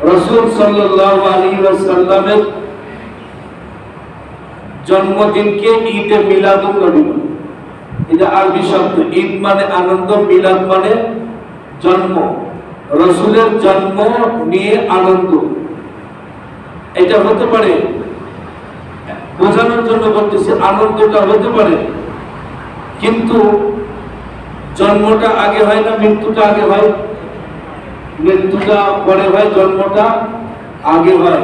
রাসূল সাল্লাল্লাহু আলাইহি ওয়াসাল্লামের জন্মদিনকে ঈদে মিলাদুন নবী বলে। এটা আরবি শব্দ। ঈদ মানে আনন্দ, মিলাদ মানে জন্ম। রাসূলের জন্ম নিয়ে আনন্দ, এটা হতে পারে, বোঝানোর জন্য বলতেছি, আনন্দটা হতে পারে, কিন্তু জন্মটা আগে হয় না মৃত্যুটা আগে হয়? মৃত্যুটা পরে হয়, জন্মটা আগে হয়।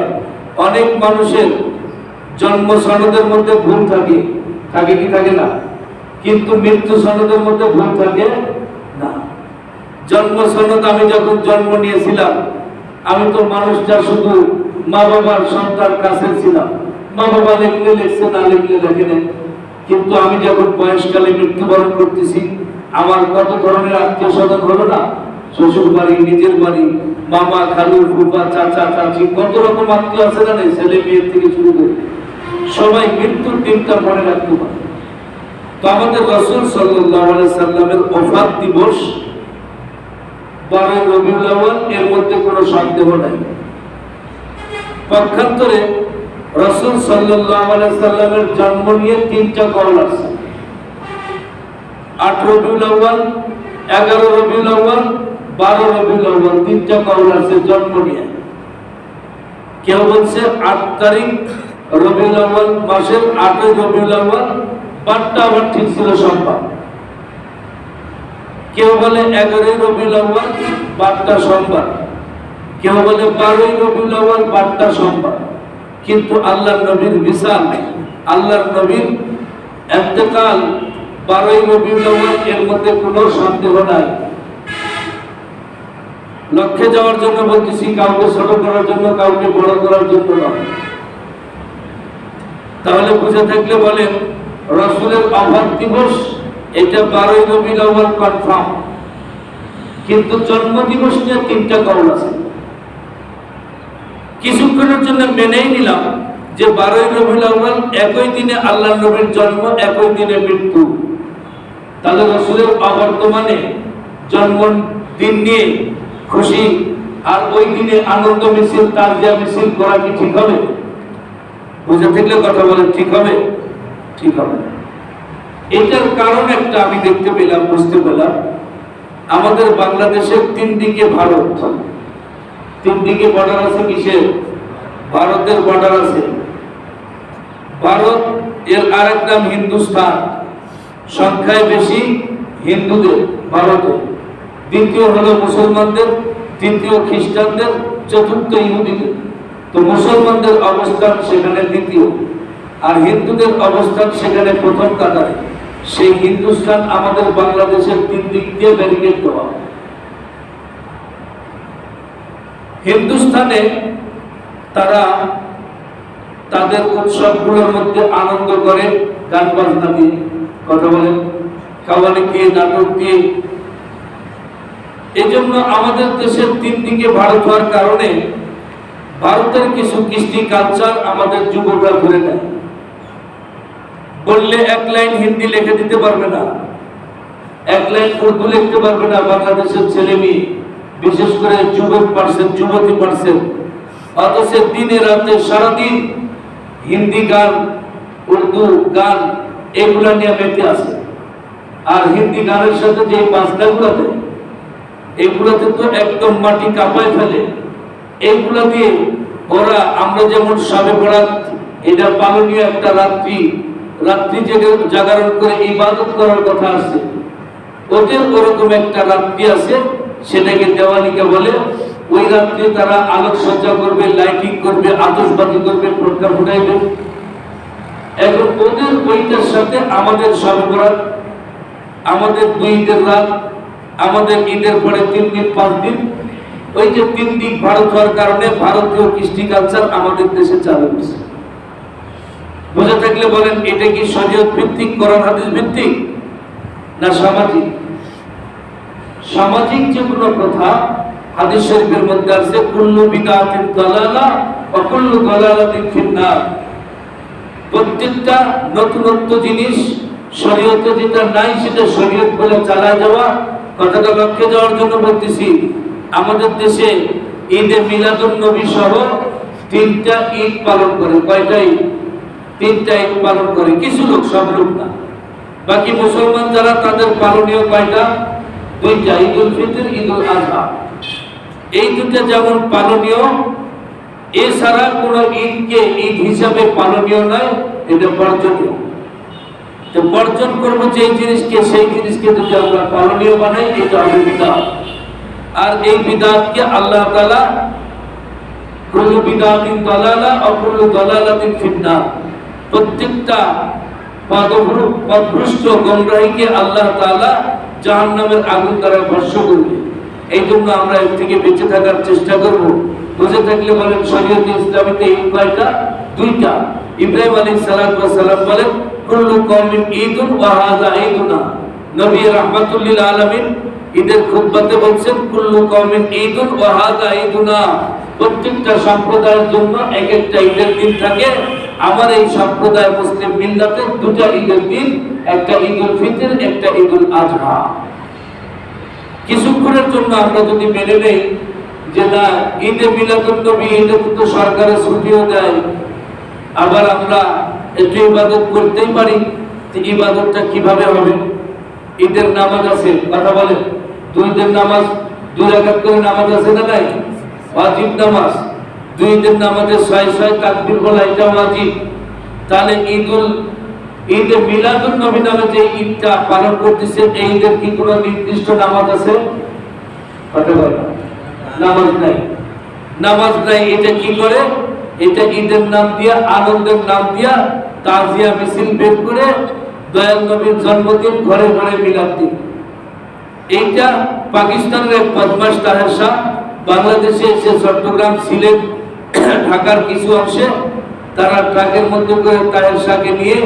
অনেক মানুষের জন্ম সনদের মধ্যে ভুল থাকে, থাকে কি থাকে না? কিন্তু মৃত্যু সনদের মধ্যে ভুল থাকে না। জন্ম সনদ, আমি যখন জন্ম নিয়েছিলাম, আমি তো মানুষটা শুধু মা বাবার সন্তান কাছে ছিলাম, মা বাবা লিখলে লিখছে, না লিখলে লেখে নেই। কিন্তু আমি যখন বয়সকালে মৃত্যুবরণ করতেছি, আমার কত ধরনের আত্মীয় স্বজন হলো না, শ্বশুর বাড়ি, নিজের বাড়ি, মামা, খালু, ফুফা, চাচা, চাচি, কত রকম আত্মীয় আছে না, ছেলে মেয়ের থেকে শুরু করে সবাই মৃত্যুর দিনটা মনে রাখতে পারে। তো আমাদের রাসূল সাল্লাল্লাহু আলাইহি সাল্লামের ওফাত দিবস 12 রবিউল আউয়াল, এর মধ্যে কোনো সন্দেহ নাই। পক্ষান্তরে রাসূল সাল্লাল্লাহু আলাইহি সাল্লামের জন্ম নিয়ে তিনটা কওল আছে। 8 রবিউল আউয়াল, 11 রবিউল আউয়াল, 12 রবিউল আউয়াল, তিনটা কওল আছে জন্ম নিয়ে। কেউ বলছে 8 তারিখ রবিউল আউয়াল, মাসের 8 রবিউল আউয়াল, বারটা আবার ঠিক ছিল সোমবার। কেউ বলে 11 রবিউল আউয়াল, বারটা সোমবার। কেউ বলে 12 রবিউল আউয়াল, বারটা সোমবার। কিন্তু আল্লাহর নবীর বিসাল, আল্লাহর নবীর ইন্তেকাল 12 রবিউল আউয়াল, এর মধ্যে কোনো সন্দেহ নাই। লক্ষ্যে যাওয়ার জন্য বলতেছি, কাউকে ছোট করার জন্য, কাউকে বড় করার জন্য নয়। তাহলে বুঝে থাকলে বলেন, রাসূলের ওফাত দিবস এটা 12 রবিউল আউয়াল কনফার্ম, কিন্তু জন্ম দিবস নিয়ে তিনটা কওল আছে। কিছুক্ষণের জন্য মেনেই নিলাম যে 12 রবিউল আউয়াল একই দিনে আল্লাহর নবীর জন্ম, একই দিনে মৃত্যু। তাহলে রাসূলের অবর্তমানে জন্মদিন নিয়ে খুশি আর ওই দিনে আনন্দ মিছিল, তাজিয়া মিছিল করা কি ঠিক হবে? বুঝে থাকলে কথা বলেন, ঠিক হবে? ঠিক হবে। এটার কারণ একটা আমি দেখতে পেলাম, বুঝতে পেলাম, আমাদের বাংলাদেশের 3 দিকে ভারত, 3 দিকে বর্ডার আছে। কিসের? ভারতের বর্ডার আছে। ভারত, এর আরেক নাম হিন্দুস্তান। সংখ্যায় বেশি হিন্দুদের ভারতে, দ্বিতীয় হলো মুসলমানদের, তৃতীয় খ্রিস্টানদের, চতুর্থ ইহুদিদের। তো মুসলমানদের অবস্থান সেখানে দ্বিতীয়, আর হিন্দুদের অবস্থান সেখানে প্রথম কাতারে। সেই হিন্দুস্তান আমাদের বাংলাদেশের 3 দিক দিয়ে ব্যারিকেড দেওয়া। হিন্দুস্তানে তারা তাদের উৎসবগুলোর মধ্যে আনন্দ করে গান বাজনা দিয়ে, কথা বলেন, কাওয়ালি দিয়ে, নাটক দিয়ে। এই জন্য আমাদের দেশের 3 দিকে ভারত হওয়ার কারণে ভারতের কিছু কৃষ্টি কালচার আমাদের যুবকরা ধরে নেয়। বললে 1 লাইন হিন্দি লিখে দিতে পারবে না, 1 লাইন উর্দু লিখতে পারবে না বাংলাদেশের ছেলে মেয়ে, বিশেষ করে যুবক পার্সেন্ট, যুবতী পার্সেন্ট। অথচ দিনে রাতে সারাদিন হিন্দি গান, উর্দু গান, এগুলা নিয়ে মেতে আছে। আর হিন্দি গানের সাথে যে বাজনাগুলো দেয়, এগুলোতে তো একদম মাটি কাঁপায় ফেলে। এইগুলা দিয়ে ওরা, আমরা যেমন শবে বরাত, এটা পালনীয় একটা রাত্রি, রাত্রি জেগে জাগরণ করে ইবাদত করার কথা আছে, ওদের ওরকম একটা রাত্রি আছে, সেটাকে দেওয়ালিকে বলে। ওই রাত্রে তারা আলোকসজ্জা করবে, লাইটিং করবে, আতশবাজি করবে, পটকা ফুটাইবে। এখন ওদের ওইটার সাথে আমাদের শবে বরাত, আমাদের 2 ঈদের রাত, আমাদের ঈদের পরে 3 দিন 5 দিন, ওই যে 3 দিক ভারত হওয়ার কারণে ভারতীয় কৃষ্টি কালচার আমাদের দেশে চালু হয়েছে। বুঝে থাকলে বলেন, এটা কি শরীয়ত ভিত্তিক, কোরআন হাদিস ভিত্তিক, না সামাজিক? সামাজিক যেগুলো প্রথা হাদিস শরীফের মধ্যে আছে, কুল্লু বিদআতিন দালালা ওয়া কুল্লু দালালাতিন ফিন্নার। প্রত্যেকটা নতুনত্ব জিনিস শরীয়তে যেটা নাই সেটা শরীয়ত বলে চালায় যাওয়া। কথাটা লক্ষ্যে যাওয়ার জন্য বলতেছি, আমাদের দেশে ঈদে মিলাদুন নবী সহ 3টা ঈদ পালন করে। কয়টা ঈদ? 3টা ঈদ পালন করে কিছু লোক, সব লোক না। বাকি মুসলমান যারা, তাদের পালনীয় কয়টা? 2টা, ঈদুল ফিতর, ঈদুল আযহা। এই দুটো যেমন পালনীয়, এছাড়া কোন ঈদকে ঈদ হিসাবে পালনীয় নয়, এটা বর্জনীয়। তো বর্জন করবো যে জিনিসকে, সেই জিনিসকে যদি আমরা পালনীয় বানাই, এটা হবে বিদআত। আর এই বিদআতকে আল্লাহ তাআলা কুল্লু বিদআতিন দালালা ওয়া কুল্লু দালালাতিন ফিন্নার, প্রত্যেকটা পথভ্রষ্ট গোমরাহিকে আল্লাহ তাআলা জাহান্নামের আগুন দ্বারা ভস্ম করবে। এই জন্য আমরা এর থেকে বেঁচে থাকার চেষ্টা করব। বুঝে থাকলে বলেন, শরীয়তে ইসলামীতে ঈদ কয়টা? 2টা। ইব্রাহিম আলাইহিস সালাতু ওয়াস সালাম বলেন, কুল্লু কওমিন ঈদুন ওয়া হাযা ঈদুনা। নবী রাহমাতুল লিল আলামিন ঈদের খুতবাতে বলছেন, কুল্লু কওমিন ঈদুন ওয়া হাযা ঈদুনা। প্রত্যেকটা সম্প্রদায়ের জন্য এক একটা ঈদের দিন থাকে। আমার এই সম্প্রদায় মুসলিম মিল্লাতের 2টা ঈদের দিন, একটা ঈদুল ফিতর, একটা ঈদুল আযহা। কিছুক্ষণের জন্য আমরা যদি মেনে নেই যে না, ঈদে মিলাদুন নবী, ঈদে তো সরকারের ছুটিও দেয়, আবার আমরা একটু ইবাদত করতেই পারি, ইবাদতটা কিভাবে হবে? ঈদের নামাজ আছে, কথা বলেন, 2 ঈদের নামাজ, 2 রাকাত করে নামাজ আছে না নাই? ওয়াজিব নামাজ। 2 ঈদের নামাজে 6 তাকবীর বলা, এটা ওয়াজিব। তাহলে ঈদে মিলাদুন নবী নামে যে ঈদটা পালন করতেছে, এই ঈদের কি কোনো নির্দিষ্ট নামাজ আছে? কথা বলেন, নামাজ নাই। নামাজ নাই, এটা কি করে? এটা ঈদের নাম দিয়া, আনন্দের নাম দিয়া তাজিয়া মিছিল বের করে দয়াল নবীর জন্মদিন ঘরে ঘরে মিলাদ দিন। এইটা পাকিস্তানের এক বদমাশ তাহের শাহ বাংলাদেশে এসে চট্টগ্রাম, সিলেট, ঢাকার কিছু অংশে তারা ট্রাকের মধ্যে করে তাহের শাহকে নিয়ে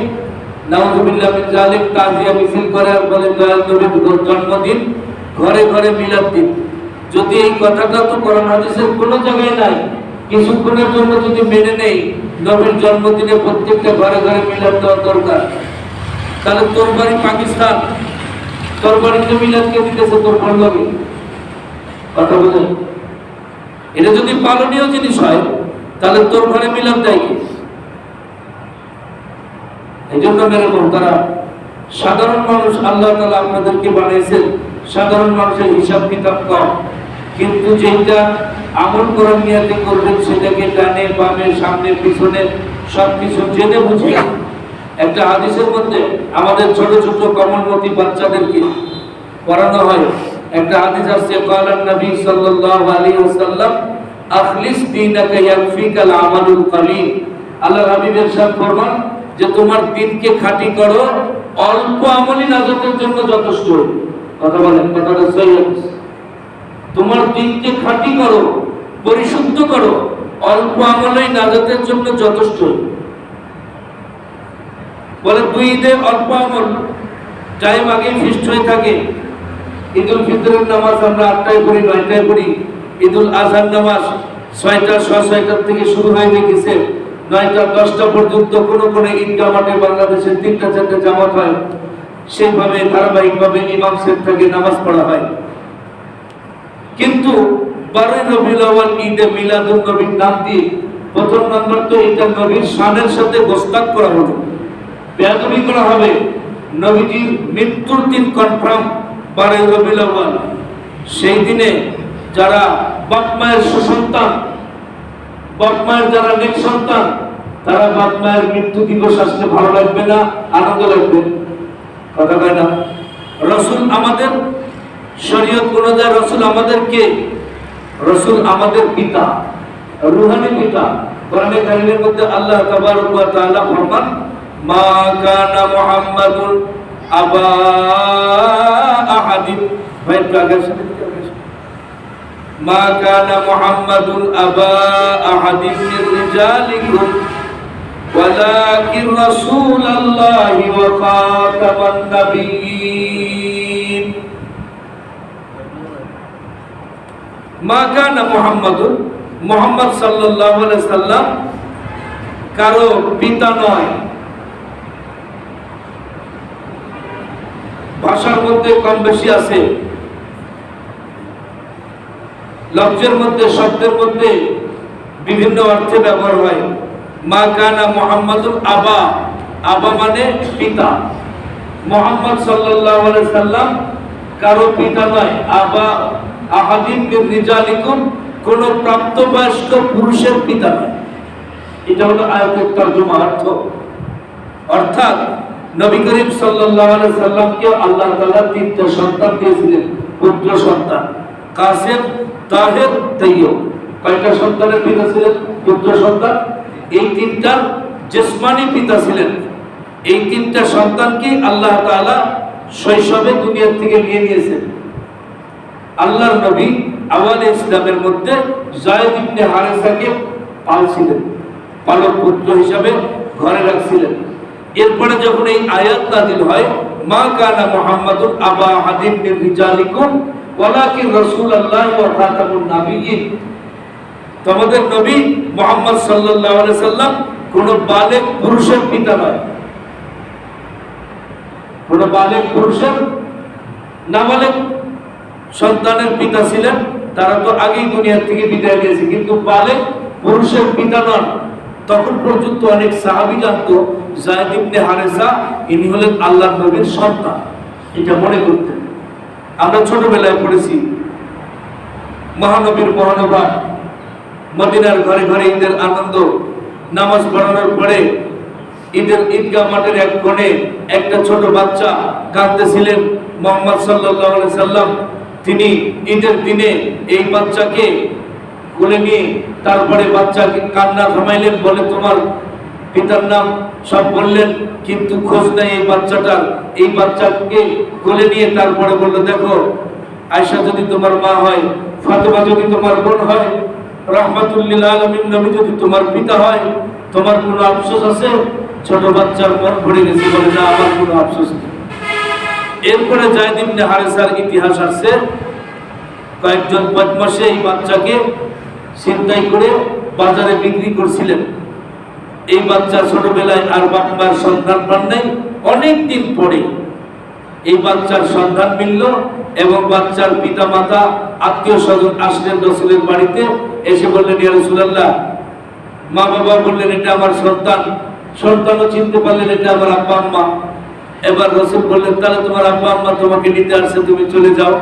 নাউজুবিল্লাহ মিন জালিক তাজিয়া মিছিল করে, বলে দয়াল নবীর জন্মদিন ঘরে ঘরে মিলাদ দিন। যদি এই কথাটা তো কোরআন হাদিসের কোনো জায়গায় নাই, কিছুক্ষণের জন্য যদি মেনে নেই নবীর জন্মদিনে প্রত্যেকটা ঘরে ঘরে মিলাদ দেওয়া দরকার, তাহলে তোর বাড়ি পাকিস্তান, তোর বাড়িতে মিলাদ কে দিতেছে? তোর ভালো লাগে? কথা বলেন। এটা যদি পালনীয় জিনিস হয়, তাহলে তোর ঘরে মিলাদ দেয় কি? এই জন্য মেরে তারা সাধারণ মানুষ, আল্লাহ তাআলা আপনাদেরকে বানিয়েছেন, সাধারণ মানুষের হিসাব কিতাব কম, কিন্তু যেটা আমল করার নিয়তে করবেন, সেটাকে ডানে বামে সামনে পিছনে সবকিছু জেনে বুঝে। একটা হাদিসের মধ্যে আমাদের ছোট ছোট কমলমতি বাচ্চাদেরকে পড়ানো হয়। একটা হাদিস আছে, ক্বালান নবী সাল্লাল্লাহু আলাইহি ওয়াসাল্লাম, আখলিস দীনাকা ইয়াকফিকাল আমালুল কলিল। আল্লাহর হাবিব ইরশাদ ফরমান যে তোমার দ্বীনকে খাঁটি করো, অল্প আমলই নাজাতের জন্য যথেষ্ট। কথা বলেন, কথাটা সহি। তোমার দ্বীনকে খাঁটি করো, পরিশুদ্ধ করো, অল্প আমলই নাজাতের জন্য যথেষ্ট। বলে 2 ঈদে অল্প আমল, টাইম আগে ফিক্সড হয়ে থাকে। ঈদুল ফিতরের নামাজ আমরা 8টায় পড়ি, 9টায় পড়ি। ঈদুল আজহার নামাজ 6টা, 6:30 থেকে শুরু হয়ে গেছে, 9টা 10টা পর্যন্ত। কোন ঈদগাহ মাঠে বাংলাদেশে 3টা 4টা জামাত হয়, সেইভাবে ধারাবাহিকভাবে ইমাম সাহেব থেকে নামাজ পড়া হয়। কিন্তু 12 রবিউল আউয়াল ঈদে মিলাদুন নবীর নাম দিয়ে প্রথম নাম্বার তো এটা নবীর শানের সাথে গোস্তাক করা হলো, বেয়াদবি করা হবে। নবীজির মৃত্যুর দিন কনফার্ম 12 রবিউল আউয়াল। সেই দিনে যারা বাপ মায়ের সুসন্তান, বাপ মায়ের যারা নেক সন্তান, তারা বাপ মায়ের মৃত্যু দিবস আসলে ভালো লাগবে না, আনন্দ লাগবে? কথা কয় না? রাসূল আমাদের শরীয়ত অনুযায়ী রাসূল আমাদের কে? রাসূল আমাদের পিতা, রূহানি পিতা। কোরআনে কারীমের মধ্যে আল্লাহ তাবারক ওয়া তাআলা ফরমান, মা কানা মুহাম্মাদুন আবা আহাদিন, ভাই আগে মা কানা মুহাম্মাদুন আবা আহাদিন মির রিজালিকুম ওয়ালাকিন রাসূলুল্লাহি ওয়া খাতামান নাবিয়্যিন। মা কানা মুহাম্মাদুন, মুহাম্মদ সাল্লাল্লাহু আলাইহি সাল্লাম কারো পিতা নয়। ভাষার মধ্যে কম বেশি আছে। লফজের মধ্যে, শব্দের মধ্যে বিভিন্ন অর্থে ব্যবহার হয়। মা কানা মুহাম্মাদুন আবা, আবা মানে পিতা। মুহাম্মদ সাল্লাল্লাহু আলাইহি সাল্লাম কারো পিতা নয়। আবা আহাদিন মির রিজালিকুম, কোন প্রাপ্তবয়স্ক পুরুষের পিতা নয়। এটা হলো আয়াতের তরজমা, অর্থ। অর্থাৎ নবী করিম সাল্লাল্লাহু আলাইহি সাল্লামকে আল্লাহ তাআলা তিনটা সন্তান দিয়েছিলেন, পুত্র সন্তান, কাসেম, তাহের, তাইয়্যুব। কয়টা সন্তানের পিতা ছিলেন? পুত্র সন্তান। এই তিনটার জিসমানি পিতা ছিলেন। এই তিনটা সন্তানকে আল্লাহ তাআলা শৈশবে দুনিয়া থেকে নিয়ে নিয়েছেন। আল্লাহর নবী আওয়ালে ইসলামের মধ্যে যায়েদ ইবনে হারেসাকে পালছিলেন, পালক পুত্র হিসাবে ঘরে রাখছিলেন। এরপরে যখন এই আয়াত নাযিল হয়, মা কানা মুহাম্মাদুন আবা আহাদিন মির রিজালিকুম ওয়ালাকিন রাসূলুল্লাহ ওয়া খাতামুন নাবিয়্যিন, তোমাদের নবী মুহাম্মদ সাল্লাল্লাহু আলাইহি সাল্লাম কোন বালেগ পুরুষের পিতা নয়। কোন বালেগ পুরুষের, নাবালেগ সন্তানের পিতা ছিলেন, তারা তো আগেই দুনিয়া থেকে বিদায় নিয়েছে, কিন্তু বালেগ পুরুষের পিতা নন। তখন পর্যন্ত অনেক সাহাবী জানতো যায়েদ ইবনে হারেসা ইনি হলেন আল্লাহর নবীর সন্তান, এটা মনে করতেন। আমরা ছোটবেলায় পড়েছি মহানবীর মহানভাব, মদিনার ঘরে ঘরে ঈদের আনন্দ। নামাজ পড়ানোর পরে ঈদের ঈদগাহ মাঠের এক কোণে একটা ছোট বাচ্চা কাঁদতেছিলেন। মুহাম্মদ সাল্লাল্লাহু আলাইহি সাল্লাম তিনি ঈদের দিনে এই বাচ্চাকে কোলে নিয়ে তারপরে বাচ্চাকে কান্না থামাইলেন, বলে তোমার পিতার নাম সব বললেন, কিন্তু খোঁজ নেই এই বাচ্চাটার। এই বাচ্চাকে কোলে নিয়ে তারপরে বলল, দেখো আয়েশা যদি তোমার মা হয়, ফাতেমা যদি তোমার বোন হয়, রাহমাতুল লিল আলামিন নবী যদি তোমার পিতা হয়, তোমার কোনো আফসোস আছে? ছোট বাচ্চার মন ভরে গেছে, বলে না, আমার কোনো আফসোস নেই। এরপরে যায়েদ ইবনে হারেসার ইতিহাস আসছে। কয়েকজন বদমাশে এই বাচ্চাকে ছিনতাই করে বাজারে বিক্রি করছিলেন। এই বাচ্চা ছোটবেলায় আর বাবার সন্ধান পান নাই। অনেক দিন পরে এই বাচ্চার সন্ধান মিলল এবং বাচ্চার পিতা মাতা আত্মীয় স্বজন আসলেন রাসূলের বাড়িতে। এসে বললেন, ইয়া রাসূলুল্লাহ, মা বাবা বললেন এটা আমার সন্তান, সন্তানও চিনতে পারলেন এটা আমার আব্বা আম্মা। এবার রাসূল বললেন, তাহলে তোমার আব্বা আম্মা তোমাকে নিতে আসছে, তুমি চলে যাও।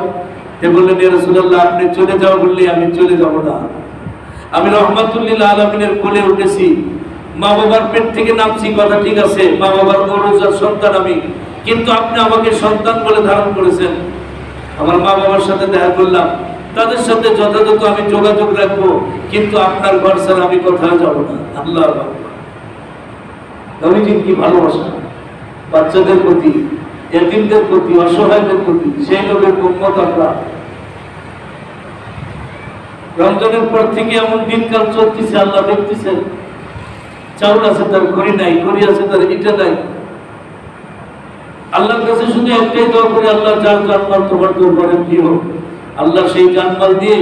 এ বললেন, ইয়া রাসূলুল্লাহ, আপনি চলে যাও বললে আমি চলে যাব না। আমি রাহমাতুল লিল আলামিনের কোলে উঠেছি, মা বাবার পেট থেকে নামছি, কথা ঠিক আছে, মা বাবার গৌরজার সন্তান আমি, কিন্তু আপনি আমাকে সন্তান বলে ধারণ করেছেন। আমার মা বাবার সাথে দেখা করলাম, তাদের সাথে যথাযথ আমি যোগাযোগ রাখবো, কিন্তু আপনার ঘর ছাড়া আমি কোথাও যাব না। আল্লাহু আকবার। নবীজির কি ভালোবাসা বাচ্চাদের প্রতি, এতিমদের প্রতি, অসহায়দের প্রতি। সেই নবীর উম্মত আমরা। রমজানের পর থেকে এমন দিনকাল চলতেছে, আল্লাহ দেখতেছেন। চাউল আছে তার ঘড়ি নাই, ঘড়ি আছে তার ইটা নাই। আল্লাহর কাছে শুধু একটাই দোয়া করে, আল্লাহ যার জানমাল তোমার দরবারে প্রিয়, আল্লাহ সেই জানমাল দিয়ে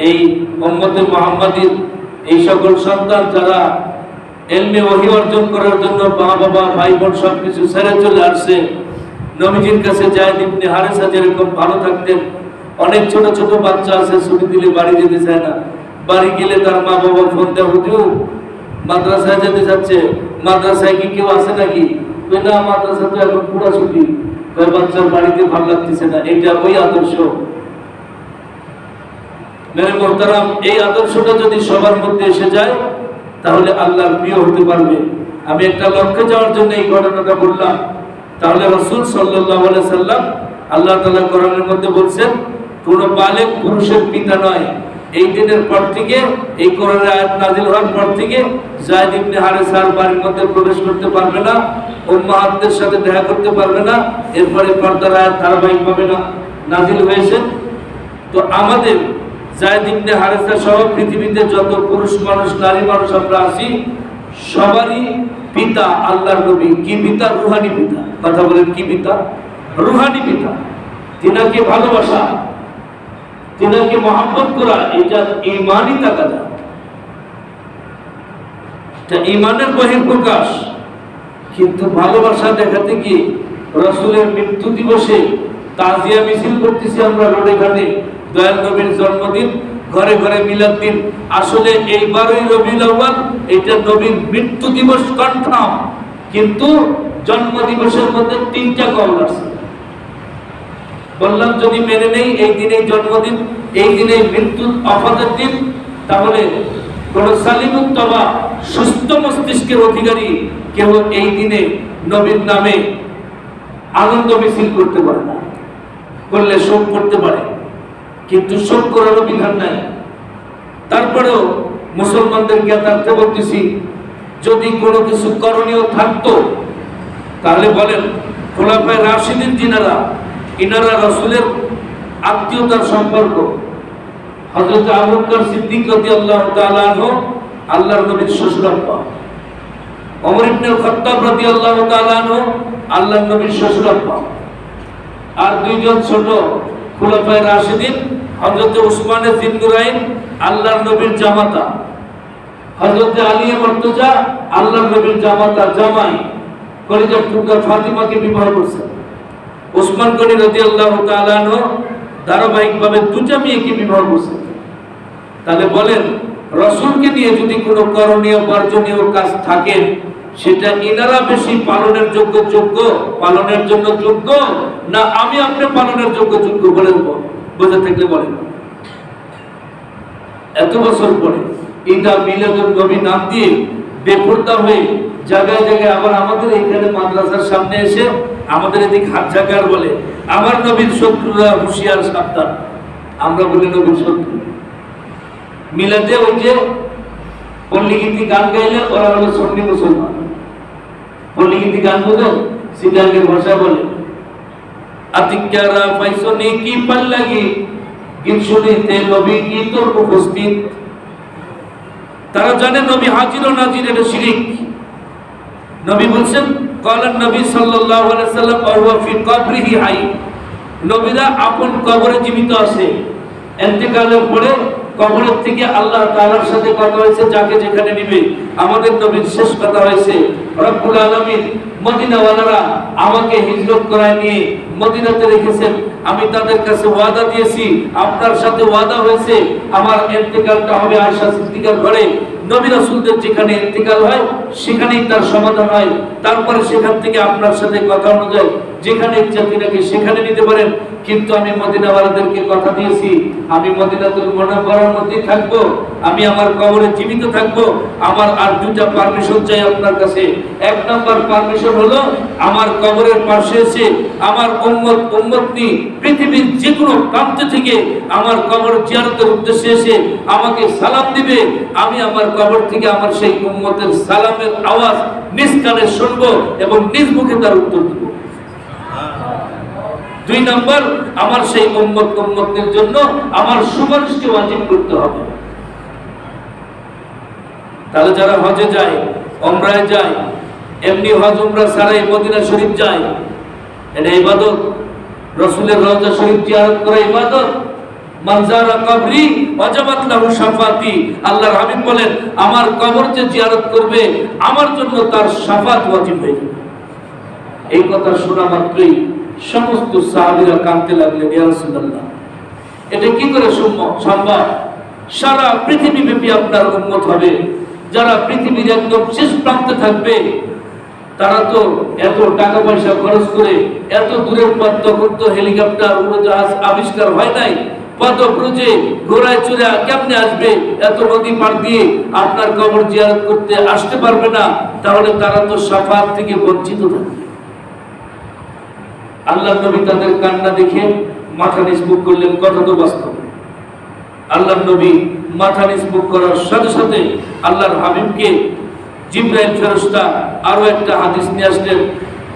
এই উম্মতে মুহাম্মাদীর এই সকল সন্তান যারা ইলমে ওহী অর্জন করার জন্য মা বাবা ভাই বোন সবকিছু ছেড়ে চলে আসছে, নবীজির কাছে যায়েদ ইবনে হারেসা যেরকম ভালো থাকতেন। অনেক ছোট ছোট বাচ্চা আছে, ছুটি দিলে বাড়ি যেতে চায় না। বাড়ি গেলে তার মা বাবা ফোন দেয়, হুজুর মাদ্রাসায় যেতে যাচ্ছে, মাদ্রাসায় কি কেউ আছে নাকি? না, মাদ্রাসা তো এখন পুরো ছুটি। বাচ্চার বাড়িতে ভালো লাগতেছে না। এটা ওই আদর্শ। মেরে মোহতারাম, এই আদর্শটা যদি সবার মধ্যে এসে যায় তাহলে আল্লাহর প্রিয় হতে পারবে। আমি একটা লক্ষ্যে যাওয়ার জন্য এই ঘটনাটা বললাম। তাহলে রাসূল সাল্লাল্লাহু আলাইহি সাল্লাম আল্লাহ তাআলা কোরআনের মধ্যে বলছেন কোন বালেগ পুরুষের পিতা নয়। এই দিনের পর থেকে, এই কোরআনের আয়াত নাযিল হওয়ার পর থেকে যায়েদ ইবনে হারেসার বাড়ির মধ্যে প্রবেশ করতে পারবে না, উম্মাহাতদের সাথে দেখা করতে পারবে না। এরপরে পর্দার আয়াত ধারাবাহিকভাবে নাযিল হয়েছে। তো আমাদের যায়েদ ইবনে হারেসা সহ পৃথিবীতে যত পুরুষ মানুষ, নারী মানুষ আমরা আছি, সবারই পিতা আল্লাহর নবী। কি পিতা? রুহানি পিতা। কথা বলেন, কি পিতা? রুহানি পিতা। তিনাকে ভালোবাসা, তিনাকে মহব্বত করা, এটা ঈমানই তাকাদা, এটা ঈমানের বহিঃপ্রকাশ। কিন্তু ভালোবাসা দেখাতে গিয়ে রাসূলের মৃত্যু দিবসে তাজিয়া মিছিল করতেছি আমরা রোডে ঘাটে। দয়াল নবীর জন্মদিন, ঘরে ঘরে মিলাদ দিন। আসলে এই 12ই রবিউল আউয়াল এটা নবীর মৃত্যু দিবস কনফার্ম, কিন্তু জন্ম দিবসের মধ্যে 3টা কল আছে। বললাম যদি মেনে নেই এই দিনেই জন্মদিন, এই দিনেই মৃত্যুর অফাতের দিন, তাহলে কোন সালিমুত্তবা সুস্থ মস্তিষ্কের অধিকারী কেউ এই দিনে নবীর নামে আনন্দ মিছিল করতে পারে না, করলে শোক করতে পারে, কিন্তু শোক করারও বিধান নাই। তারপরেও মুসলমানদের জ্ঞাতার্থে বলতেছি, যদি কোনো কিছু করণীয় থাকতো তাহলে বলেন খোলাফায়ে রাশিদিন যিনারা, ইনারা রাসূলের আত্মীয়তার সম্পর্ক। হযরত আবু বকর সিদ্দিক রাদিয়াল্লাহু তাআলা আনহু আল্লাহর নবীর শ্বশুরাব্বা, ওমর ইবনে খাত্তাব রাদিয়াল্লাহু তাআলা আনহু আল্লাহর নবীর শ্বশুরাব্বা, আর দুইজন ছোট খোলাফায়ে রাশিদিন হযরত উসমান জিন্নুরাইন আল্লাহর নবীর জামাতা, হযরত আলী মুর্তজা আল্লাহর নবীর জামাতা জামাই কলিজার টুকরা ফাতিমাকে বিবাহ করেছেন। উসমান গনি রাদিয়াল্লাহু তাআলা আনহু ধারাবাহিকভাবে দুটা মেয়েকে বিবাহ করেছেন। তাহলে বলেন রাসূলকে নিয়ে যদি কোনো করণীয় বর্জনীয় কাজ থাকে, সেটা ইনারা বেশি পালনের পালনের জন্য যোগ্য, না আমি আপনি পালনের যোগ্য বলেন? বোঝা থাকলে বলেন। এত বছর পরে ঈদা মিলাদুন নবী নাম দিয়ে বেপরদা হয়ে জায়গায় জায়গায় আবার আমাদের এইখানে মাদ্রাসার সামনে এসে আমাদের এদিক হাত ঝাঁকার বলে আমার নবীর শত্রুরা হুঁশিয়ার সাবধান। আমরা বলি নবীর শত্রু। মিলাদে ওই যে পল্লীগীতি গান গাইলে ওরা হলো সুন্নি মুসলমান। পল্লীগীতি গান বোঝেন? সিটাঙ্গের ভাষা বলে আতিক্যারা পাইছনি কি পাল্লাগি গীত শুনিতে নবী কি তোর উপস্থিত। তারা জানে নবী হাজির ও নাজির, এটা শিরিক। নবী বলছেন ক্বালান নবী সাল্লাল্লাহু আলাইহি সাল্লাম ওয়া ফি কবরিহি হাই, নবীরা আপন কবরে জীবিত আছে। ইন্তেকালের পরে কবরের থেকে আল্লাহ তাআলার সাথে কথা হয়েছে, যাকে যেখানে নিবে। আমাদের নবীর শেষ কথা হয়েছে রব্বুল আলামিন মদিনাওয়ালারা আমাকে হিজরত করায় নিয়ে মদিনাতে রেখেছেন, আমি তাদের কাছে ওয়াদা দিয়েছি, আপনার সাথে ওয়াদা হয়েছে আমার ইন্তেকালটা হবে আয়েশা সিদ্দিকার ঘরে। নবী রাসূলদের যেখানে ইন্তেকাল হয় সেখানেই তার সমাধান হয়। তারপরে সেখান থেকে আপনার সাথে কথা অনুযায়ী যেখানে ইচ্ছা তিনাকে সেখানে নিতে পারেন। কিন্তু আমি মদিনাওয়ালাদেরকে কথা দিয়েছি, আমি মদিনাতুল মুনাওয়ারার মধ্যেই থাকবো, আমি আমার কবরে জীবিত থাকবো। আমার আর দুটা পারমিশন চাই আপনার কাছে। এক নম্বর পারমিশন হলো আমার কবরের পাশে এসে আমার উম্মতনি পৃথিবীর যে কোনো প্রান্ত থেকে আমার কবর জিয়ারতের উদ্দেশ্যে এসে আমাকে সালাম দিবে। আমি আমার কবর থেকে আমার সেই উম্মতের সালামের আওয়াজ নিজ কানে শুনবো এবং নিজ মুখে তার উত্তর দেব। দুই নম্বর, আমার সেই উম্মতের জন্য আমার সুপারিশকে ওয়াজিব করতে হবে। তাহলে যারা হজে যায়, উমরায় যায়, এমনি হজ উমরা ছাড়াই মদিনা শরীফ যায়, এটা ইবাদত। রাসূলের রওজা শরীফ জিয়ারত করা ইবাদত। মান যারা কবরি ওয়াজাবাত লাহু শাফাতি, আল্লাহর হাবিব বলেন আমার কবর যে জিয়ারত করবে আমার জন্য তার শাফাত ওয়াজিব হয়ে যাবে। এই কথা শোনা মাত্রই সমস্ত সাহাবীরা কাঁদতে লাগলেন, ইয়া রাসূলুল্লাহ এটা কি করে সম্ভব? সারা পৃথিবী ব্যাপী আপনার উম্মত হবে, যারা পৃথিবীর একদম শেষ প্রান্তে থাকবে, তারা তো এত টাকা পয়সা খরচ করে এত দূরের পথ, তখন তো হেলিকপ্টার উড়োজাহাজ আবিষ্কার হয় নাই, পদব্রজে ঘোড়ায় চড়ে কেমনে আসবে? এত নদী পার দিয়ে আপনার কবর জিয়ারত করতে আসতে পারবে না। তাহলে তারা তো শাফাত থেকে বঞ্চিত থাকবে। আল্লাহর নবী তাদের কান্না দেখে মাথা নিচু করলেন, কথা তো বাস্তব। আল্লাহর নবী মাথা নিচু করার সাথে সাথে আল্লাহর হাবিবকে জিবরাইল ফেরেশতা আরো একটা হাদিস নিয়ে আসলেন,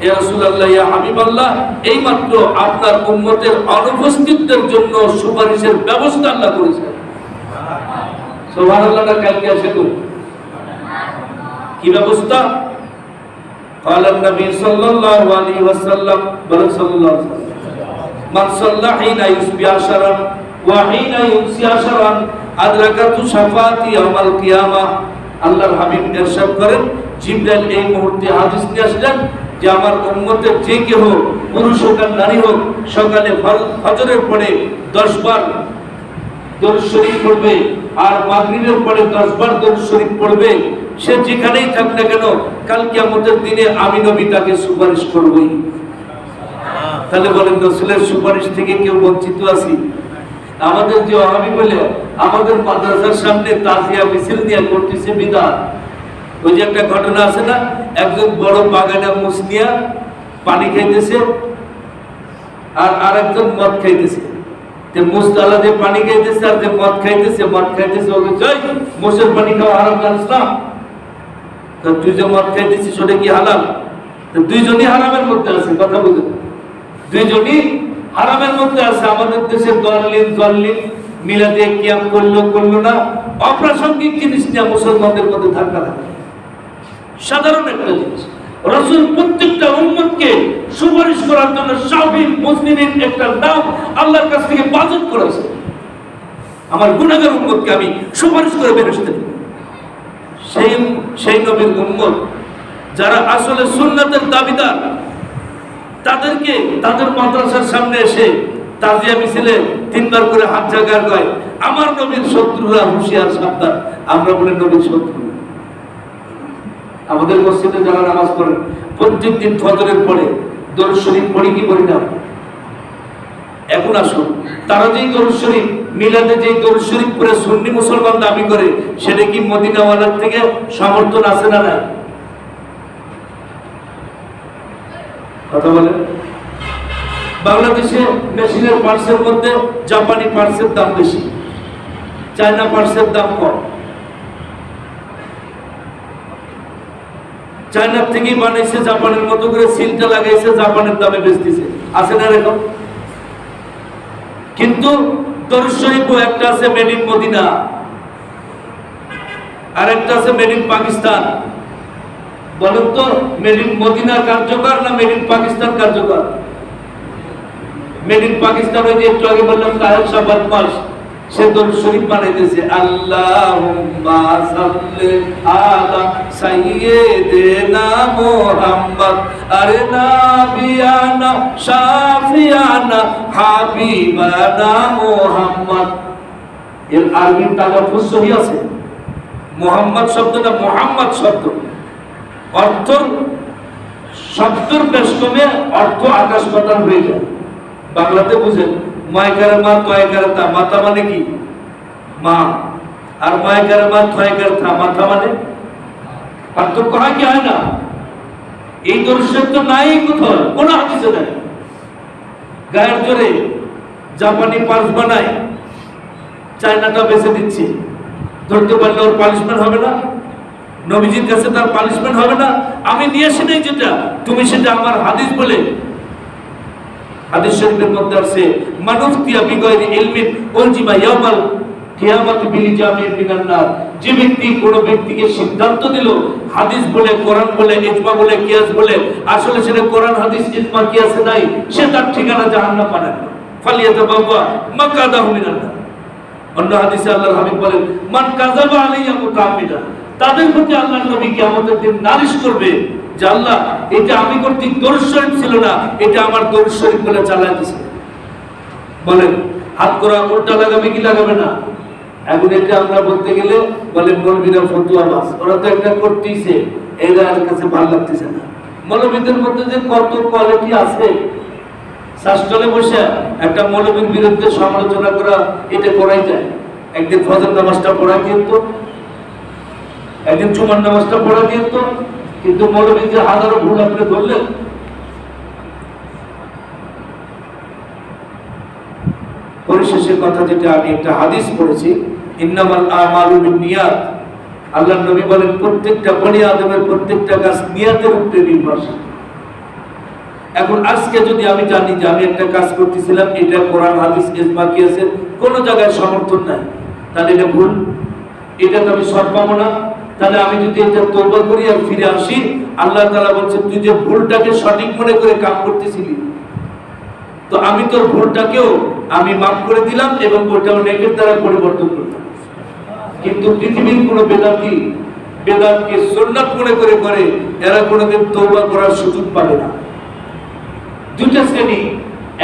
ইয়া রাসূলুল্লাহ, ইয়া হাবিবাল্লাহ, এইমাত্র আপনার উম্মতের অনুপস্থিতদের জন্য সুপারিশের ব্যবস্থা আল্লাহ করেছেন। সুবহানাল্লাহ। না কালকে আসে তো কি ব্যবস্থা? قال النبي صلى الله عليه وسلم صلى الله عليه وسلم من صلى حين يصبح عشرا وحين يمسي عشرا أدركته شفاعتي يوم القيامة। আল্লাহর হাবিব ইরশাদ করেন, জিবরাইল এই মুহূর্তে হাদিস নিয়ে আসলেন যে আমার উম্মতের যে কেউ পুরুষ হোক আর নারী হোক সকালে ফজরের পরে 10 বার দরুদ শরীফ পড়বে আর মাগরিবের পরে 10 বার দরুদ শরীফ পড়বে, সে যেখানেই থাক না কেন কাল কিয়ামতের দিনে আমি নবী তাকে সুপারিশ করবই। তাহলে বলেন রাসূলের সুপারিশ থেকে কেউ বঞ্চিত আছি? আমাদের যে ওয়াহাবি বলে আমাদের মাদ্রাসার সামনে তাজিয়া মিছিল নিয়ে করতেছে বিদআত। ওই যে একটা ঘটনা আছে না, একজন বড় বাগানে মুসনিয়া পানি খাইতেছে আর আরেকজন মদ খাইতেছে। যে মুসতালা যে পানি খাইতেছে আর যে মদ খাইতেছে ওকে জয় মোষের পানি খাওয়া হারাম জানিস না? তো তুই যে মদ খাইতেছিস ওটা কি হালাল? তো দুইজনই হারামের মধ্যে আছে, কথা বুঝেন, দুইজনই হারামের মধ্যে আছে। আমাদের দেশে দলিল মিলাদে কিয়াম করলো না, অপ্রাসঙ্গিক জিনিস নিয়ে মুসলমানদের মধ্যে ধাক্কা থাকে, সাধারণ একটা জিনিস। রাসূল প্রত্যেকটা উম্মতকে সুপারিশ করার জন্য শাফিঈ মুসলিমিন একটা নাম আল্লাহর কাছ থেকে বাজেট করেছে। আমার গুনাহগার উম্মতকে আমি সুপারিশ করে বেরেশতে দেব। সেই নবীর উম্মত যারা আসলে সুন্নাতের দাবিদার, তাদেরকে তাদের মাদ্রাসার সামনে এসে তাজিয়া মিছিলে 3 বার করে হাত জাগার গায় আমার নবীর শত্রুরা হুঁশিয়ার সাবধান। আমরা বলে নবীর শত্রু। আমাদের মসজিদে যারা নামাজ পড়েন প্রত্যেকদিন ফজরের পরে দরুদ শরীফ পড়ি কি পড়ি না? এখন আসুন, তারা যেই দরুদ শরীফ মিলাদে যেই দরুদ শরীফ পড়ে সুন্নি মুসলমান দাবি করে, সেটা কি মদিনাওয়ালার থেকে সমর্থন আছে না নাই? কথা বলেন। বাংলাদেশে মেশিনের পার্টসের মধ্যে জাপানি পার্টসের দাম বেশি, চায়না পার্টসের দাম কম। চায়নার থেকেই বানাইছে, জাপানের মতো করে সিলটা লাগাইছে, জাপানের দামে বেচতেছে, আছে না এরকম? কিন্তু দরুদ শরীফও একটা আছে মেড ইন মদিনা, আর একটা আছে মেড ইন পাকিস্তান। বলেন তো, মেড ইন মদিনা কার্যকর না মেড ইন পাকিস্তান কার্যকর? মেড ইন পাকিস্তান ওই যে একটু আগে বললাম তাহের শাহ বদমাশ, সে দরুদ শরীফ বানাইতেছে আল্লাহুম্মা সাল্লি আলা সাইয়্যিদিনা মুহাম্মদ আরে নাবিয়ানা শাফিয়ানা হাবিবানা মুহাম্মদ। এর আরবি তালাফুজ সহি আছে। মুহাম্মদ শব্দটা মুহাম্মদ শব্দ, অর্থ শব্দের বেশকমে অর্থ আকাশ পাতাল হয়ে যায়। বাংলাতে বুঝেন, মায়কারে মা তয়কারে তা, মাতা মানে কি? মা। আর মায়কারে মা তয়কারে তা, মাথা মানে? পার্থক্য হয় কি হয় না? এই দর্শন তো নাই কোথাও, কোন হাদিসে নাই। গায়ের জোরে জাপানি পার্স বানায়, চায়নাটা বেচে দিচ্ছে, ধরতে পারলে ওর পানিশমেন্ট হবে না? নবীজির কাছে তার পানিশমেন্ট হবে না? আমি নিয়ে আসি নাই যেটা, তুমি সেটা আমার হাদিস বলে। হাদিস শরীফের মধ্যে আছে মানুফতিয়া বিগয়রি ইলমিন উলজিমা ইয়াউমাল কিয়ামতি বিলিজামিন মিনান নার। যে ব্যক্তি কোন ব্যক্তিকে সিদ্ধান্ত দিল হাদিস বলে, কোরআন বলে, ইজমা বলে, কিয়াস বলে, আসলে সেটা কোরআন হাদিস ইজমা কিয়াসে নাই, সে তার ঠিকানা জাহান্নাম বানায়। ফালিয়াতাবাওয়া মাকাদাহু মিনান নার। অন্য হাদিসে আল্লাহর হাবিব বলেন মান কাযাবা আলাইয়া মুতাআম্মিদান। তাদের প্রতি আল্লাহর নবী কিয়ামতের দিন নালিশ করবে যে আল্লাহ, এটা আমি কর্তৃক দরুদ শরীফ ছিল না, এটা আমার দরুদ শরীফ বলে চালাইতেছে। বলেন হাত করা উল্টা লাগাবে কি লাগাবে না? এখন এটা আমরা বলতে গেলে বলেন মৌলবীরা ফতুয়া বাস, ওরা তো একটা করতেইছে, এদের কাছে ভালো লাগতেছে না। মৌলবীদের মধ্যে যে কত কোয়ালিটি আছে, শাস্ত্রে বসে একটা মৌলবীর বিরুদ্ধে সমালোচনা করা, এটা করাই যায়। একদিন ফজর নামাজটা পড়া কিন্তু, একদিন জুমার নামাজটা পড়া কিন্তু, কিন্তু মৌলবী যে হাজারো ভুল আপনি ধরলেন। পরিশেষের কথা যেটা, আমি একটা হাদিস পড়েছি, ইন্নামাল আমালু বিন্নিয়াত। আল্লাহর নবী বলেন প্রত্যেকটা বনি আদমের প্রত্যেকটা কাজ নিয়াতের উপরে নির্ভরশীল। এখন আজকে যদি আমি জানি যে আমি একটা কাজ করতেছিলাম, এটা কোরআন হাদিস ইজমা কিয়াসের কোন জায়গায় সমর্থন নাই, তাহলে এটা ভুল, এটা তো আমি সৎ পাবো না। তাহলে আমি যদি এটা তওবা করি আর ফিরে আসি, আল্লাহ তাআলা বলছে তুই যে ভুলটাকে সঠিক মনে করে কাজ করতেছিলি, তো আমি তোর ভুলটাকেও আমি মাফ করে দিলাম এবং ওটাও নেকের দ্বারা পরিবর্তন করলাম। কিন্তু পৃথিবীর কোন বেদাতকে সুন্নাত মনে করে এরা কোনোদিন তওবা করার সুযোগ পাবে না। দুইটা শ্রেণী,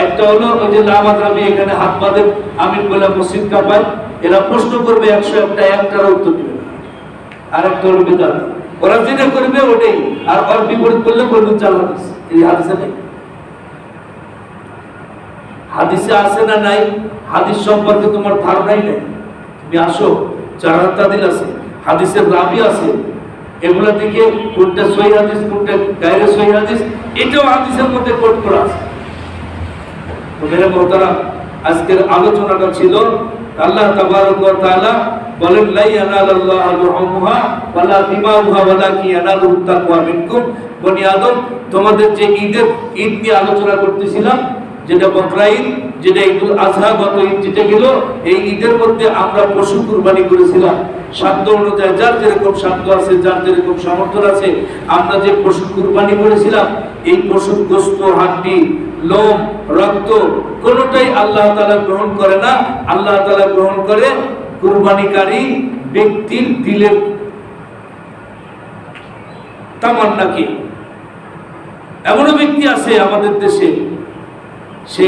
একটা হলো ওই যে লামাজ, আমি এখানে হাত বাঁধে আমি বলে মসজিদ কাঁপাই, এরা প্রশ্ন করবে 101টা, একটার উত্তর দিবে না। আর একটা হলো বিদআত, ওরা যেটা করবে ওটাই, আর ওর বিপরীত করলে বলবে চাল হাদিস। এই হাদিসে নেই, হাদিসে আছে না নাই, হাদিস সম্পর্কে তোমার ধারণাই নেই। তুমি আসো, জারাহ তাদিল আছে, হাদিসের রাবি আছে, এগুলা থেকে কোনটা সহিহ হাদিস কোনটা গায়রে সহিহ হাদিস এটাও হাদিসের মধ্যে কোট করা আছে। তো মেরে মোহতারাম, আজকের আলোচনাটা ছিল আল্লাহ তাবারক ওয়া তাআলা বলেন লা ইয়ানালাল্লাহু লুহুমুহা ওয়ালা দিমাউহা ওয়ালাকিন ইয়ানালুহু তাকওয়া মিনকুম। বনি আদম, তোমাদের যে ঈদ নিয়ে আলোচনা করতেছিলাম, যেটা বকরা ঈদ, যেটা ঈদুল আজহা, গত ঈদ যেটা গেল, এই ঈদের মধ্যে আমরা পশু কুরবানি করেছিলাম। সাধ্য অনুযায়ী যার যেরকম সাধ্য আছে, যার যেরকম সমর্থন আছে, আমরা যে পশু কুরবানি করেছিলাম, এই পশুর গোশত, হাড্ডি, লোম, রক্ত কোনোটাই আল্লাহ তাআলা গ্রহণ করে না। আল্লাহ তাআলা গ্রহণ করে কুরবানিকারী ব্যক্তির দিলের তামান্নাকে। এমনও ব্যক্তি আছে আমাদের দেশে, সে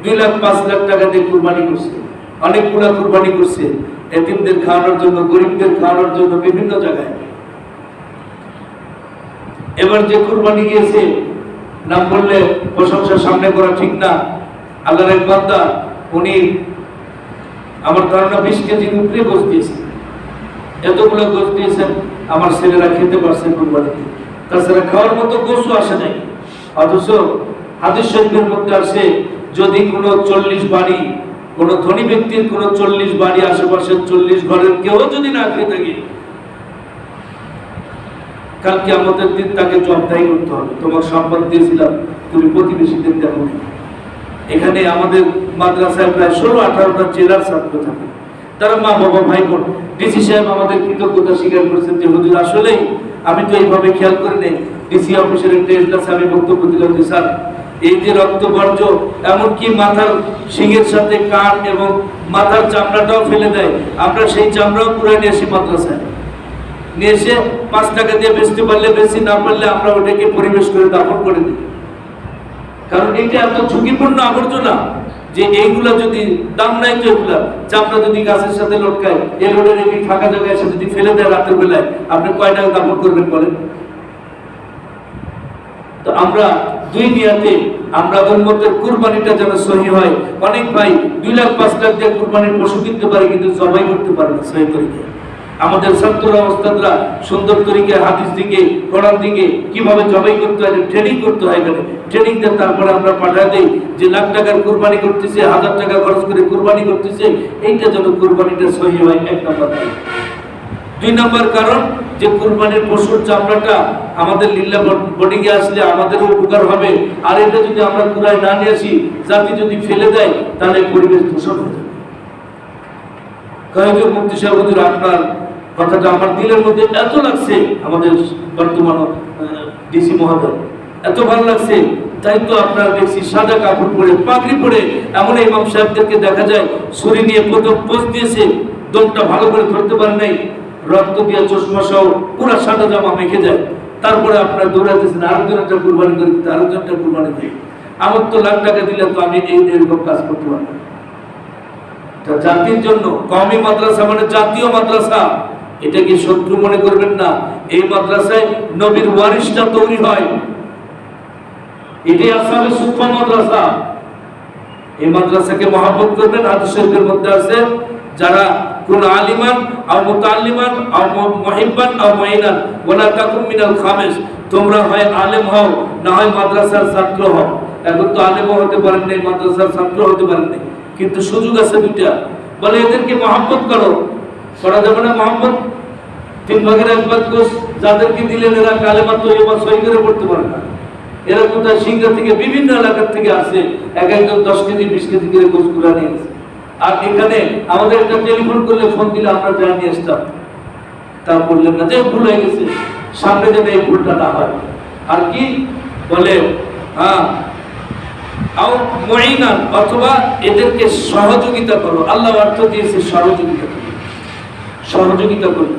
2 লাখ 5 লাখ টাকা দিয়ে কুরবানি করছে, অনেকগুলা কুরবানি করছে, এতিমদের খাওয়ানোর জন্য, গরিবদের খাওয়ানোর জন্য, বিভিন্ন জায়গায়। এবার যে কুরবানি গিয়েছে, নাম বললে প্রশংসা সামনে করা ঠিক না, আল্লাহর এক বান্দা, উনি আমার ধারণা 20 কেজির উপরে গোশত দিয়েছেন। এতগুলো গোশত দিয়েছেন, আমার ছেলেরা খেতে পারছে কুরবানিতে, তাছাড়া খাওয়ার মতো গোশত আসে নাই। অথচ হাদিস শরীফের মধ্যে আছে, যদি কোনো 40 বাড়ি, কোনো ধনী ব্যক্তির কোনো 40 বাড়ি, আশেপাশের 40 ঘরের কেউ যদি না খেয়ে থাকে, কাল কিয়ামতের দিন তাকে জবাবদাহি করতে হবে, তোমার সম্পদ দিয়েছিলাম, তুমি প্রতিবেশীদের দেখো। এখানে আমাদের মাদ্রাসায় প্রায় 16-18টা জেলার ছাত্র থাকে, তারা মা বাবা ভাই বোন। ডিসি সাহেব আমাদের কৃতজ্ঞতা স্বীকার করেছেন যে হুজুর আসলেই আমি তো এইভাবে খেয়াল করি নাই। ডিসি অফিসের একটা এজলাসে আমি বক্তব্য দিলাম যে স্যার, এই যে রক্ত বর্জ্য, এমনকি মাথার শিংয়ের সাথে কান এবং মাথার চামড়াটাও ফেলে দেয়, আমরা সেই চামড়াও পুরো নিয়ে আসি মাদ্রাসায়, নিয়ে এসে 5 টাকা দিয়ে বেচতে পারলে বেশি, না পারলে আমরা ওটাকে পরিবেশ করে দাফন করে দিই। কারণ এটা এত ঝুঁকিপূর্ণ আবর্জনা যে এইগুলা যদি দাম নাই, তো এগুলা চামড়া যদি গাছের সাথে লটকায়, এই রোডের এই ফাঁকা জায়গায় এসে যদি ফেলে দেয় রাতের বেলায়, আপনি কয় টাকা দাফন করবেন বলেন? তো আমরা দুই নিয়াতে আমরা উম্মতের কুরবানিটা যেন সহি হয়। অনেক ভাই 2 লাখ 5 লাখ দিয়ে কুরবানির পশু কিনতে পারে, কিন্তু জবাই করতে পারে না সহি তরিকায়। আমাদের ছাত্ররা, ওস্তাদরা সুন্দর তরিকায় হাদিস দিকে, কোরআন দিকে কিভাবে জবাই করতে হয় ট্রেনিং করতে হয়, এখানে ট্রেনিং দেন। তারপরে আমরা পাঠা দেই যে লাখ টাকার কুরবানি করতেছে, 1000 টাকা খরচ করে কুরবানি করতেছে, এইটা যেন কুরবানিটা সহি হয়। 1 নম্বর। 2 নম্বর কারণ, যে কুরবানির পশুর চামড়াটা আমাদের লিল্লা বডিকে আসলে আমাদেরও উপকার হবে। আর এটা যদি আমরা কুরায় না নিয়ে আসি, জাতি যদি ফেলে দেয়, তাহলে পরিবেশ দূষণ হয়ে যাবে। কয়েকজন মুফতি সাহেব হুজুর, আপনার কথাটা আমার দিলের মধ্যে এত লাগছে, আমাদের বর্তমান ডিসি মহোদয়, এত ভালো লাগছে। তাই তো আপনারা দেখছি সাদা কাপড় পরে, পাগড়ি পরে, এমন ইমাম সাহেবদেরকে দেখা যায় ছুরি নিয়ে প্রথম পোজ দিয়েছে, দমটা ভালো করে ধরতে পারেন নাই, রক্ত দিয়ে চশমা সহ পুরো সাদা জামা মেখে যায়। তারপরে আপনারা দৌড়াতেছেন আরেকজনটা কুরবানি করে দিতে, আরেকজনটা কুরবানি দিয়ে। আমার তো লাখ টাকা দিলে তো আমি এরকম কাজ করতে পারবো না। জাতির জন্য কওমি মাদ্রাসা মানে জাতীয় মাদ্রাসা, এটাকে শত্রু মনে করবেন না। এই মাদ্রাসায় নবীর ওয়ারিসটা তৈরি হয়, এটাই আসলে সুফা মাদ্রাসা। এই মাদ্রাসাকে মহব্বত করবেন। হাদিস শরীফের মধ্যে আছে, যারা কোন আলিমান আও মুতাআল্লিমান আও মুহিব্বান আও মুঈনান ওয়ালা তাকুম মিনাল খামিস, তোমরা হয় আলেম হও, না হয় মাদ্রাসার ছাত্র হও। এখন তো আলেমও হতে পারেন নাই, মাদ্রাসার ছাত্র হতে পারেন নাই, কিন্তু সুযোগ আছে 2টা। বলে এদেরকে মহব্বত করো, করা যাবে না মহব্বত? 3 ভাগের 1 ভাগ গোশ যাদেরকে দিলেন, এরা কালেমা তৈয়বা সহি করে পড়তে পারে না। এরা কোথায় সিংড়া থেকে, বিভিন্ন এলাকার থেকে আসে, একজন 10 কেজি 20 কেজি করে গোশ কুরআন নিয়ে আসে। আর এখানে আমাদের একটা টেলিফোন করলে, ফোন দিলে আমরা যা নিয়ে আসতাম, তা বললেন না, যে ভুল হয়ে গেছে, সামনে যেন এই ভুলটা না হয়। আর কি বলে, অথবা এদেরকে সহযোগিতা করো। আল্লাহ অর্থ দিয়েছে সহযোগিতা করো, সহযোগিতা করো।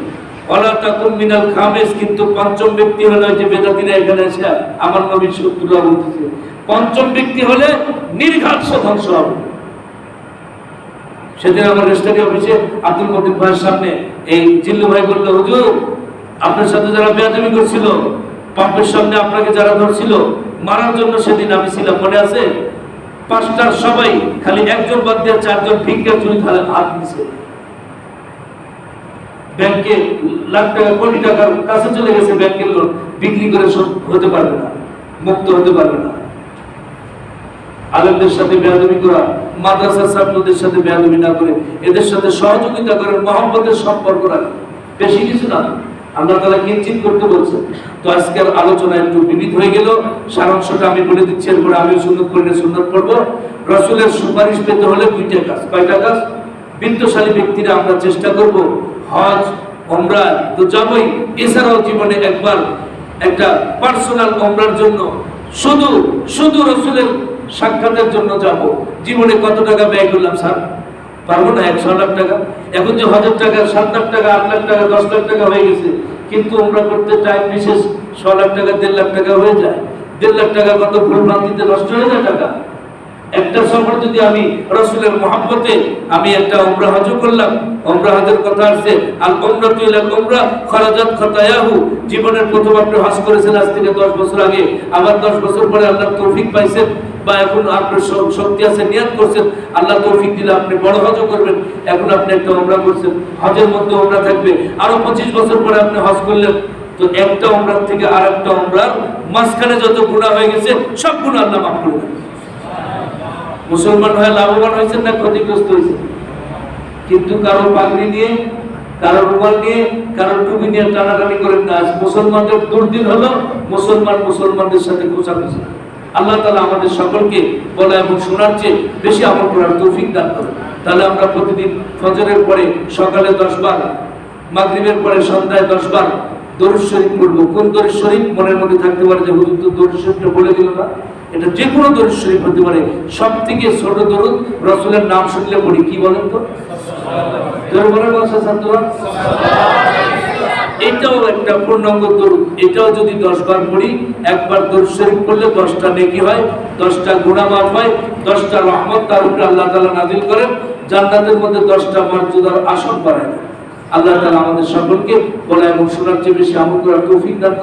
ওয়ালা তাকুম মিনাল খামিস, কিন্তু 5ম ব্যক্তি হলো যে বেদাতীরা এখানে এসে আমার নবীর শত্রুরা বলতেছে, 5ম ব্যক্তি হলে নির্ঘাত ধ্বংস হবে। সেদিন আমার রেজিস্ট্রারি অফিসে আব্দুল মতিন ভাইয়ের সামনে এই জিল্লু ভাই বলল, হুজুর আপনার সাথে যারা বেয়াদবি করছিল, পাম্পের সামনে আপনাকে যারা ধরছিল মারার জন্য, সেদিন আমি ছিলাম, মনে আছে? পাঁচটার সবাই খালি একজন বাদ দিয়ে চারজন ভিক্ষা চুরি হাত দিছে। ব্যাংকে লাখ টাকা কোটি টাকার কাছে চলে গেছে, ব্যাংকের লোন বিক্রি করে হতে পারবে না, মুক্ত হতে পারবে না। আলেমদের সাথে বেয়াদবি করা, মাদ্রাসার ছাত্রদের সাথে বেয়াদবি না করে এদের সাথে সহযোগিতা করে মহব্বতের সম্পর্ক রাখে, বেশি কিছু না। আল্লাহ তাআলা কিঞ্চিত করতে বলছে। তো আজকের আলোচনা একটু বিবিধ হয়ে গেল, সারাংশটা আমি বলে দিচ্ছি, এরপরে আমিও সুন্নত পড়লে সুন্নত পড়বো। রাসূলের সুপারিশ পেতে হলে দুইটা কাজ। কয়টা কাজ? বিত্তশালী ব্যক্তিরা আমরা চেষ্টা করব হজ ওমরা তো যাবই, এছাড়াও জীবনে একবার একটা পার্সোনাল ওমরার জন্য শুধু শুধু রাসূলের সাক্ষাতের জন্য যাব। জীবনে কত টাকা ব্যয় করলাম স্যার? পারবো না 100 লাখ টাকা। এখন যে 1000 টাকা, 7 লাখ টাকা, 8 লাখ টাকা, 10 লাখ টাকা হয়ে গেছে, কিন্তু আমরা করতে টাইম বিশেষ 6 লাখ টাকা, 1.5 লাখ টাকা হয়ে যায়। 1.5 লাখ টাকা কত ভুল ভ্রান্তিতে নষ্ট হয়ে যায় টাকা। একটা সফর যদি আমি রাসূলের মহব্বতে আমি একটা উমরা হজ করলাম, উমরা হজের কথা আসছে, আল উমরাতু ইলাল উমরা খরাজাত খতায়াহু। জীবনের প্রথম আপনি হজ করেছেন আজ থেকে 10 বছর আগে, আবার 10 বছর পরে আল্লাহর তৌফিক পাইছেন, বা এখন আপনার শক্তি আছে, নিয়ত করছেন, আল্লাহ তৌফিক দিলে আপনি বড় হজ করবেন, এখন আপনি একটা উমরা করছেন, হজের মধ্যে উমরা থাকবে, আরো 25 বছর পরে আপনি হজ করলেন, তো একটা উমরা থেকে আরেকটা উমরার মাঝখানে যত গুনাহ হয়ে গেছে সব গুনাহ আল্লাহ মাফ করে দেন। মুসলমান হয়ে লাভবান হয়েছেন না ক্ষতিগ্রস্ত হয়েছেন? কিন্তু কারো পাগড়ি নিয়ে, কারো রুমাল নিয়ে, কারো টুপি নিয়ে টানাটানি করেন না। মুসলমানদের দুর্দিন হলো মুসলমানদের সাথে ঘুষাঘুষি। আল্লাহ তাআলা আমাদের সকলকে বলা এবং শোনার চেয়ে বেশি আমল করার তৌফিক দান করেন। তাহলে আমরা প্রতিদিন ফজরের পরে সকালে 10 বার, মাগরিবের পরে সন্ধ্যায় 10 বার দরুদ শরীফ পড়ব। কোন দরুদ শরীফ? মনের মধ্যে থাকতে পারে যে হুজুর তো দরুদ শরীফটা বলে দিল না। এটা যে কোনো দরুদ শরীফ হতে পারে। সব থেকে ছোট দরুদ রাসূলের নাম শুনলে পড়ি, কি বলেন তো? এটাও একটা পূর্ণাঙ্গ দরুদ। এটাও যদি 10 বার পড়ি, একবার দরুদ শরীফ পড়লে 10টা নেকি হয়, 10টা গুনাহ মাফ হয়, 10টা রহমত তার উপরে আল্লাহ তাআলা নাযিল করেন, জান্নাতের মধ্যে 10টা মর্যাদার আসন বাড়ায়। আল্লাহ তাআলা আমাদের সকলকে বলা এবং শোনার চেয়ে বেশি আমল করার তৌফিক দান করেন।